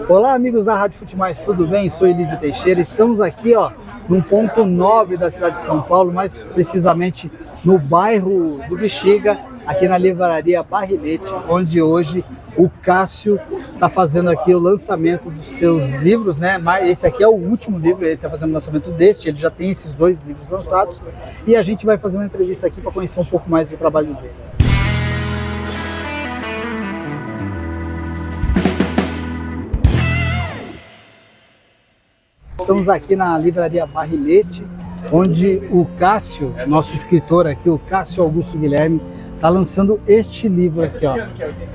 Olá, amigos da Rádio Futemais, tudo bem? Sou Elídio Teixeira. Estamos aqui, num ponto nobre da cidade de São Paulo, mais precisamente no bairro do Bexiga, aqui na livraria Barrilete, onde hoje o Cássio está fazendo aqui o lançamento dos seus livros, né? Mas esse aqui é o último livro, ele está fazendo o lançamento deste, ele já tem esses 2 livros lançados e a gente vai fazer uma entrevista aqui para conhecer um pouco mais do trabalho dele. Estamos aqui na livraria Barrilete, onde o Cássio, nosso escritor aqui, o Cássio Augusto Guilherme, está lançando este livro aqui,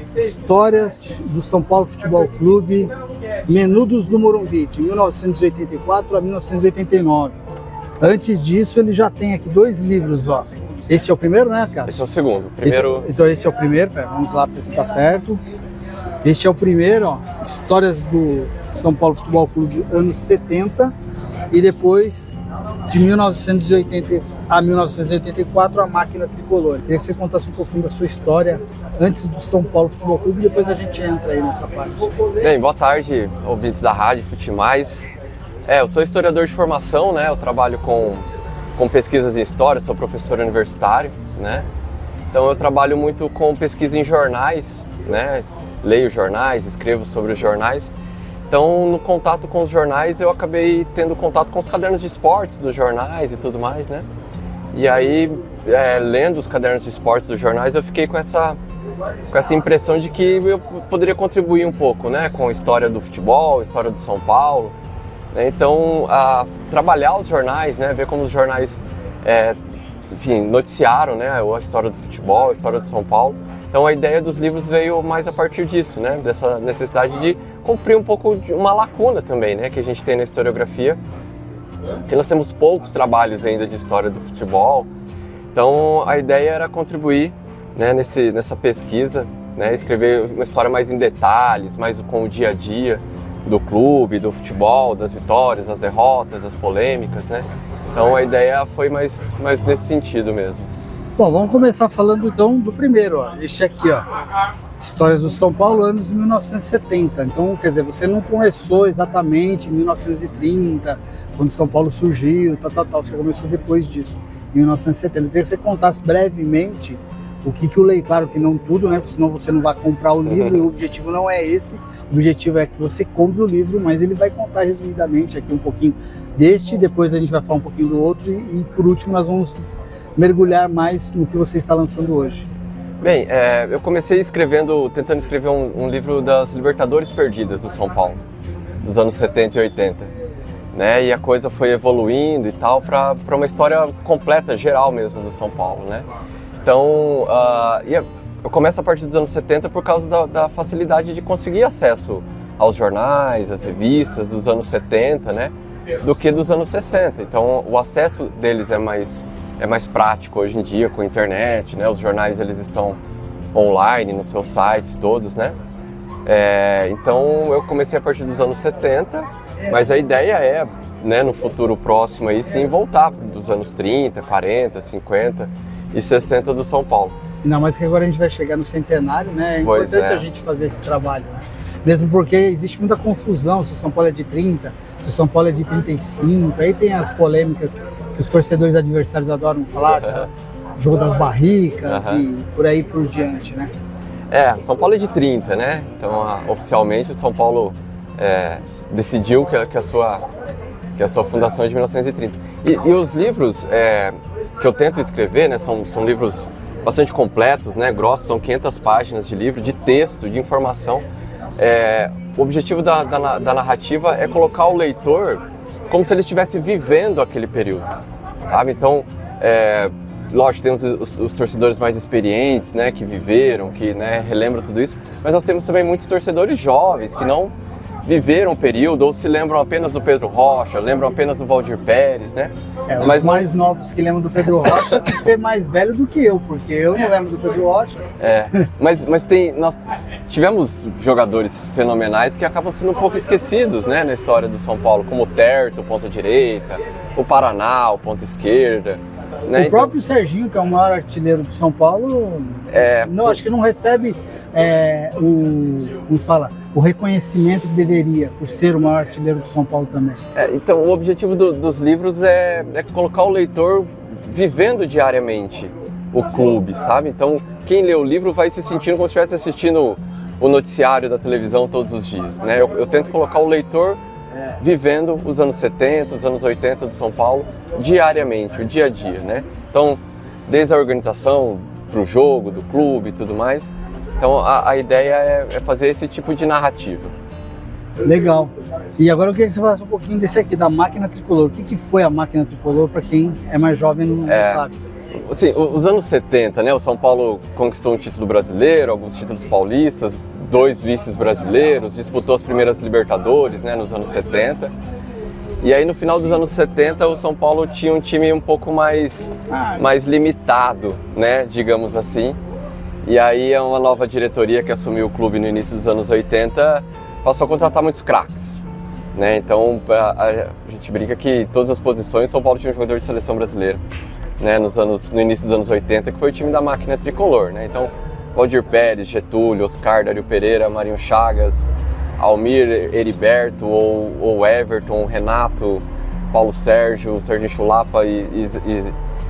Histórias do São Paulo Futebol Clube, Menudos do Morumbi, de 1984 a 1989. Antes disso, ele já tem aqui 2 livros, Esse é o primeiro, né, Cássio? Esse é o segundo. Então esse é o primeiro, vamos lá para ver se está certo. Este é o primeiro, Histórias do São Paulo Futebol Clube, anos 70, e depois, de 1980 a 1984, a Máquina Tricolor. Queria que você contasse um pouquinho da sua história antes do São Paulo Futebol Clube, e depois a gente entra aí nessa parte. Bem, boa tarde, ouvintes da Rádio Futemais. Eu sou historiador de formação, né? Eu trabalho com pesquisas em história, sou professor universitário, né? Então eu trabalho muito com pesquisa em jornais, né? Leio jornais, escrevo sobre os jornais. Então, no contato com os jornais, eu acabei tendo contato com os cadernos de esportes dos jornais e tudo mais, né? E aí, lendo os cadernos de esportes dos jornais, eu fiquei com essa impressão de que eu poderia contribuir um pouco, né? Com a história do futebol, a história do São Paulo, né? Então, trabalhar os jornais, né? Ver como os jornais, noticiaram, né? A história do futebol, a história do São Paulo. Então a ideia dos livros veio mais a partir disso, né? Dessa necessidade de cumprir um pouco de uma lacuna também, né? Que a gente tem na historiografia, que nós temos poucos trabalhos ainda de história do futebol. Então a ideia era contribuir, né? Nessa pesquisa, né? Escrever uma história mais em detalhes, mais com o dia a dia do clube, do futebol, das vitórias, das derrotas, das polêmicas, né? Então a ideia foi mais nesse sentido mesmo. Bom, vamos começar falando então do primeiro, este aqui, Histórias do São Paulo, anos de 1970. Então, quer dizer, você não começou exatamente em 1930, quando São Paulo surgiu, você começou depois disso, em 1970. Eu queria que você contasse brevemente o que o leitor, claro que não tudo, né, porque senão você não vai comprar o livro, e o objetivo não é esse, o objetivo é que você compre o livro, mas ele vai contar resumidamente aqui um pouquinho deste, depois a gente vai falar um pouquinho do outro, e por último nós vamos mergulhar mais no que você está lançando hoje. Bem, eu comecei tentando escrever um livro das Libertadores perdidas do São Paulo, dos anos 70 e 80, né? E a coisa foi evoluindo e tal para uma história completa, geral mesmo do São Paulo, né? Então, eu começo a partir dos anos 70 por causa da facilidade de conseguir acesso aos jornais, às revistas dos anos 70, né? Do que dos anos 60. Então, o acesso deles é mais prático hoje em dia com a internet, né? Os jornais eles estão online nos seus sites todos, né? Então eu comecei a partir dos anos 70, mas a ideia é, né, no futuro próximo aí sim voltar dos anos 30, 40, 50 e 60 do São Paulo. Ainda mais que agora a gente vai chegar no centenário, né? É importante a gente fazer esse trabalho, né? Mesmo porque existe muita confusão se o São Paulo é de 30, se o São Paulo é de 35, aí tem as polêmicas que os torcedores adversários adoram falar, jogo das barricas e por aí por diante, né? São Paulo é de 30, né? Então, oficialmente, o São Paulo decidiu que a sua fundação é de 1930. E os livros que eu tento escrever, né, são livros bastante completos, né, grossos, são 500 páginas de livro, de texto, de informação. O objetivo da narrativa é colocar o leitor como se ele estivesse vivendo aquele período, sabe? Então, lógico, temos os torcedores mais experientes, né, que viveram, que, né, relembram tudo isso, mas nós temos também muitos torcedores jovens que não viveram o período ou se lembram apenas do Pedro Rocha, lembram apenas do Valdir Pérez, né? Os mais novos que lembram do Pedro Rocha tem que ser mais velho do que eu, porque eu não lembro do Pedro Rocha. Mas nós tivemos jogadores fenomenais que acabam sendo um pouco esquecidos, né, na história do São Paulo, como o Terto, ponta direita, o Paraná, o ponta esquerda. Né? O próprio Serginho, que é o maior artilheiro do São Paulo, acho que não recebe como se fala, o reconhecimento que deveria, por ser o maior artilheiro do São Paulo também? Então, o objetivo dos livros é colocar o leitor vivendo diariamente o clube, sabe? Então, quem lê o livro vai se sentindo como se estivesse assistindo o noticiário da televisão todos os dias, né? Eu tento colocar o leitor vivendo os anos 70, os anos 80 de São Paulo diariamente, o dia a dia, né? Então, desde a organização para o jogo, do clube e tudo mais. Então, a ideia é fazer esse tipo de narrativa. Legal. E agora eu queria que você falasse um pouquinho desse aqui, da Máquina Tricolor. O que foi a Máquina Tricolor, para quem é mais jovem e não sabe? Assim, os anos 70, né? O São Paulo conquistou um título brasileiro, alguns títulos paulistas, 2 vices brasileiros, disputou as primeiras Libertadores, né, nos anos 70. E aí no final dos anos 70 o São Paulo tinha um time um pouco mais limitado, né, digamos assim. E aí uma nova diretoria que assumiu o clube no início dos anos 80 passou a contratar muitos craques, né? Então a gente brinca que todas as posições São Paulo tinha um jogador de seleção brasileira, né, no início dos anos 80, que foi o time da Máquina Tricolor, né? Então Valdir Pérez, Getúlio, Oscar, Dário Pereira, Marinho Chagas, Almir, Heriberto ou Everton, Renato, Paulo Sérgio, Serginho Chulapa e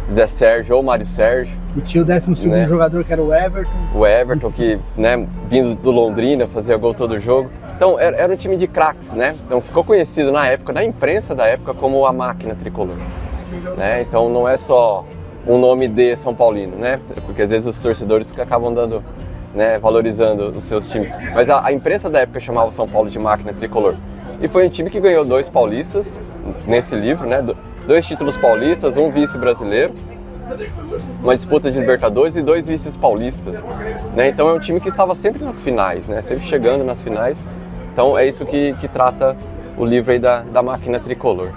Zé Sérgio ou Mário Sérgio. E tinha o 12º, né, jogador, que era o Everton. O Everton, que, né, vindo do Londrina, fazia gol todo jogo. Então era um time de craques, né? Então ficou conhecido na época, na imprensa da época, como a Máquina Tricolor, né? Então não é só um nome de São Paulino, né? Porque às vezes os torcedores acabam dando, né, valorizando os seus times. Mas a imprensa da época chamava o São Paulo de Máquina Tricolor. E foi um time que ganhou 2 paulistas nesse livro, né? 2 títulos paulistas, 1 vice brasileiro, uma disputa de Libertadores e 2 vices paulistas, né? Então é um time que estava sempre nas finais, né? Sempre chegando nas finais. Então é isso que trata o livro aí da Máquina Tricolor.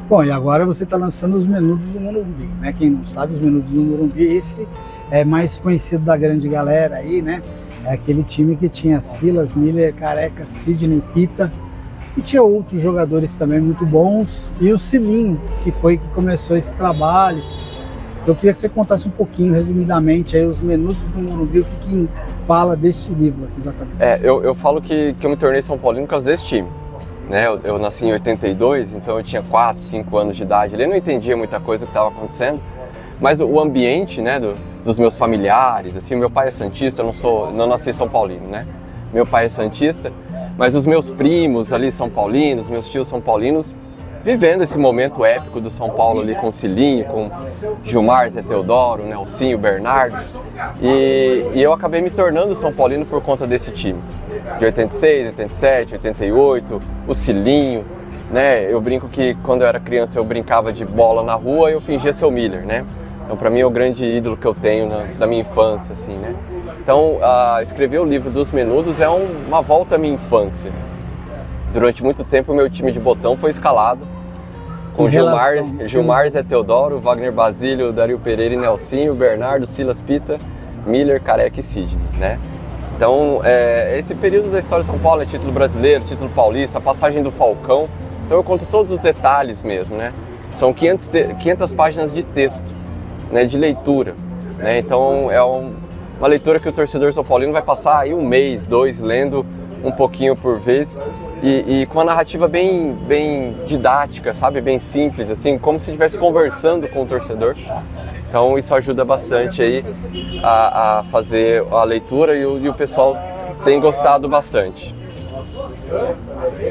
Bom, e agora você está lançando os Menudos do Morumbi, né? Quem não sabe, os Menudos do Morumbi, esse é mais conhecido da grande galera aí, né? É aquele time que tinha Silas, Miller, Careca, Sidney, Pita, e tinha outros jogadores também muito bons, e o Cilinho, que foi que começou esse trabalho. Eu queria que você contasse um pouquinho, resumidamente, aí, os Menudos do Morumbi, o que fala deste livro aqui exatamente. Eu falo que eu me tornei São Paulino por causa desse time. Né, eu nasci em 82, então eu tinha 4, 5 anos de idade. Eu não entendia muita coisa que estava acontecendo, mas o ambiente, né, dos meus familiares, assim, meu pai é santista, eu não nasci São Paulino, né? Meu pai é santista, mas os meus primos ali são paulinos, meus tios são paulinos, vivendo esse momento épico do São Paulo ali com o Cilinho, com Gilmar, Zé Teodoro, Nelsinho, Bernardo, e eu acabei me tornando São Paulino por conta desse time. De 86, 87, 88, o Cilinho, né? Eu brinco que quando eu era criança eu brincava de bola na rua e eu fingia ser o Miller, né? Então para mim é o grande ídolo que eu tenho da minha infância, assim, né? Então escrever o livro dos Menudos é uma volta à minha infância. Durante muito tempo o meu time de botão foi escalado com Gilmar, Zé Teodoro, Wagner Basílio, Dário Pereira e Nelsinho, Bernardo, Silas, Pita, Miller, Careca e Sidney, né? Então, esse período da história de São Paulo é título brasileiro, título paulista, a passagem do Falcão. Então eu conto todos os detalhes mesmo, né? São 500 páginas de texto, né, de leitura, né? Então é uma leitura que o torcedor são paulino vai passar aí 1 mês, 2, lendo um pouquinho por vez e com uma narrativa bem didática, sabe? Bem simples, assim, como se estivesse conversando com o torcedor. Então isso ajuda bastante aí a fazer a leitura e o pessoal tem gostado bastante.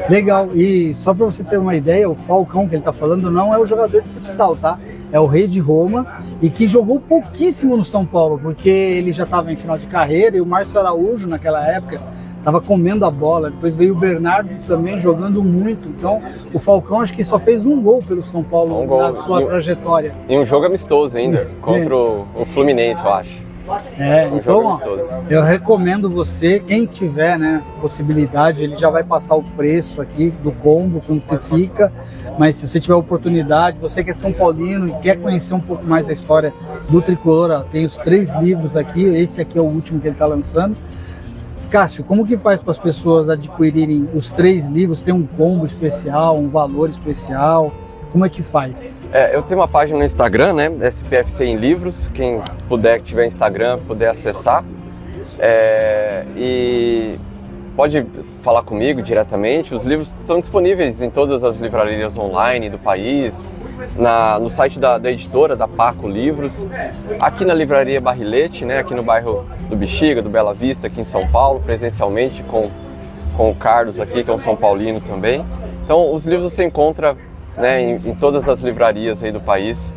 Legal, e só para você ter uma ideia, o Falcão que ele está falando não é o jogador de futsal, tá? É o rei de Roma e que jogou pouquíssimo no São Paulo, porque ele já estava em final de carreira e o Márcio Araújo naquela época estava comendo a bola. Depois veio o Bernardo também jogando muito. Então o Falcão acho que só fez 1 gol pelo São Paulo na sua trajetória. E um jogo amistoso ainda, contra o Fluminense, eu acho. Então ó, eu recomendo você, quem tiver, né, possibilidade, ele já vai passar o preço aqui do combo, quanto fica, mas se você tiver oportunidade, você que é São Paulino e quer conhecer um pouco mais a história do Tricolor, ó, tem os 3 livros aqui, esse aqui é o último que ele está lançando. Cássio, como que faz para as pessoas adquirirem os 3 livros? Tem um combo especial, um valor especial? Como é que faz? Eu tenho uma página no Instagram, né? SPFC em Livros. Quem puder, que tiver Instagram, puder acessar. E pode falar comigo diretamente, os livros estão disponíveis em todas as livrarias online do país, no site da editora, da Paco Livros, aqui na Livraria Barrilete, né, aqui no bairro do Bexiga, do Bela Vista, aqui em São Paulo, presencialmente com o Carlos aqui, que é um São Paulino também. Então, os livros você encontra, né, em todas as livrarias aí do país,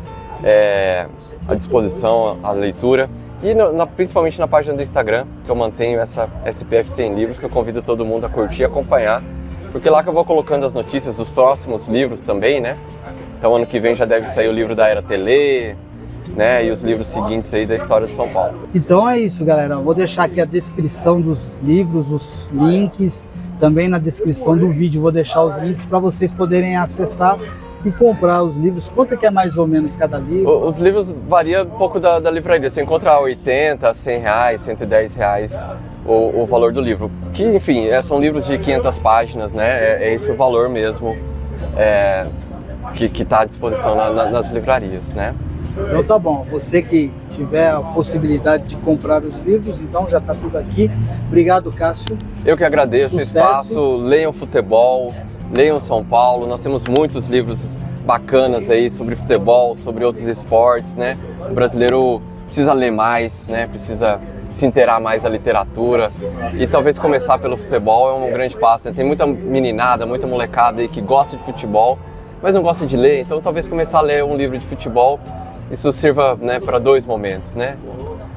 à disposição, a leitura. E principalmente na página do Instagram, que eu mantenho essa SPF 100 livros, que eu convido todo mundo a curtir e acompanhar. Porque lá que eu vou colocando as notícias dos próximos livros também, né? Então ano que vem já deve sair o livro da Era Tele, né? E os livros seguintes aí da história de São Paulo. Então é isso, galera. Eu vou deixar aqui a descrição dos livros, os links. Também na descrição do vídeo vou deixar os links para vocês poderem acessar e comprar os livros. Quanto que é mais ou menos cada livro? Os livros variam um pouco da livraria. Você encontra a 80, 100 reais, 110 reais o valor do livro. Que, enfim, são livros de 500 páginas, né? É esse o valor mesmo que está à disposição nas livrarias, né? Então tá bom, você que tiver a possibilidade de comprar os livros, então já está tudo aqui. Obrigado, Cássio. Eu que agradeço o espaço, leiam futebol, leiam São Paulo, nós temos muitos livros bacanas aí sobre futebol, sobre outros esportes, né? O brasileiro precisa ler mais, né? Precisa se inteirar mais da literatura e talvez começar pelo futebol é um grande passo, né? Tem muita meninada, muita molecada aí que gosta de futebol, mas não gosta de ler, então talvez começar a ler um livro de futebol, isso sirva, né, para dois momentos, né?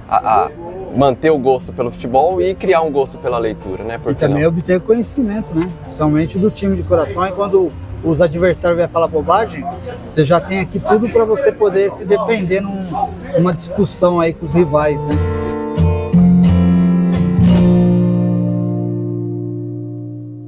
A manter o gosto pelo futebol e criar um gosto pela leitura, né? E também obter conhecimento, né? Principalmente do time de coração, e quando os adversários vêm falar bobagem, você já tem aqui tudo para você poder se defender numa discussão aí com os rivais, né?